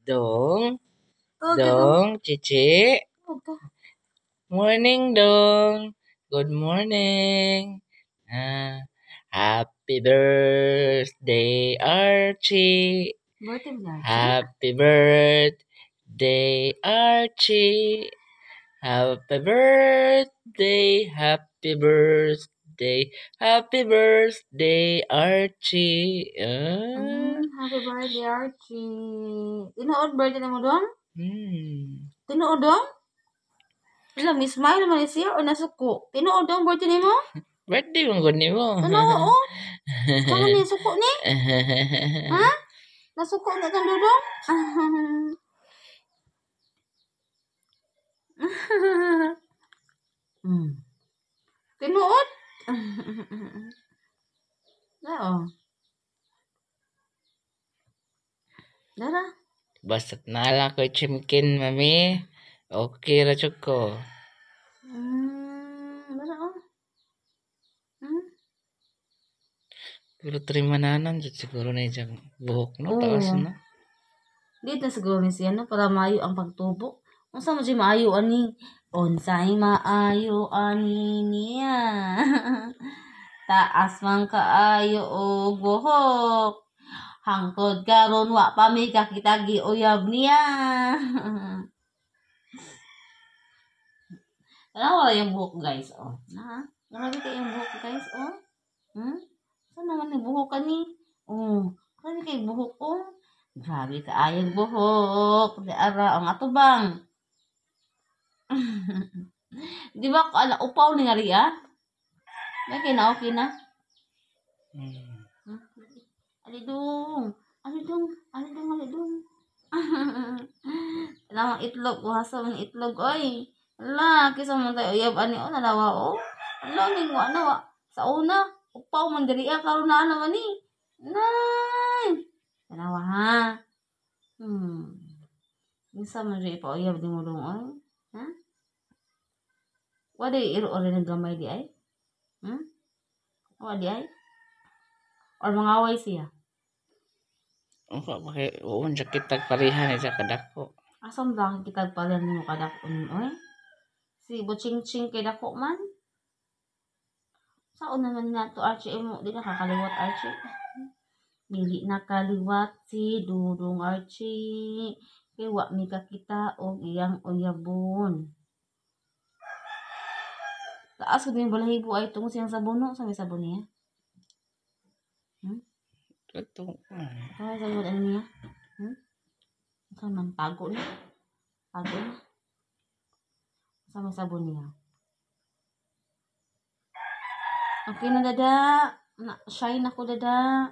Dong, Oh, Dong, Cici. Apa? Morning, Dong. Good morning. Happy birthday, Archie. Birthday mo Archie? Happy birthday, Archie. Happy birthday, happy birthday, happy birthday, Archie. Happy birthday, Archie. Tinuod birthday mo dong? Hmm. Tinuod dong? Wala, may smile man siya o nasuko? Tinuod dong birthday mo? Birthday mo gud nimo. Tanawa o? Saan ni suko ni? Ha? Nasuko na kang dudong? Tinuod? Oo. Dara. Basta't naala ko chimkin, mami. Okay ra jud ko. Dara o. Pero trimananan jud siguro na iyang buhok no, Oo. taas no. Dito siguro ni siya no, para maayo ang pagtubo. Unsa man siya maayo ani? Unsay maayo ani niya? Taas man kaayo og buhok. Hangtod karon wa pa mi kakita giuyab niya. Wala yung buhok guys, oh. Na, grabe kayo yung buhok guys, oh. Saan naman yung buhok ka ni? Oh, grabe kayo buhok, oh. Grabe ka ayang buhok. Di ara, ang atubang. Di ba, ala, upaw ni nga riya? May okay na? Alidong. Alidong. Alidong, alidong. Alam ang itlog. Wasa man itlog, oy. Ala, kisa man tayo uyab ani, oh, nalawa, oh. Ala, ningwa na, wa. Sa una, upaw man diriya, karon na naman ni. Nay! Nalawa, ha? Minsan man rin ipauyab di mo dong, oy. Ha? Wala iro-oro ng gamay di ay? Wala di ay? Or mangaway siya? Uka bakay uon sa kitag pareha ni sa kadako. Asam lang kita pala mo kadakon, oy? Si Buching-ching kay dako man? Saan naman na to Archie mo? Di na kakaliwat Archie. Dili nakaliwat si Dudong Archie. Kay wa mi kakita og iyang uyabon. Taas ko din balahibo ay tungo siyang sabuno. Sa may sabon niya? Ito. Kaya sa ano niya? Saan man? Tago na? Tago na? Sa may sabon niya? Okay na dada. Shine ako dada.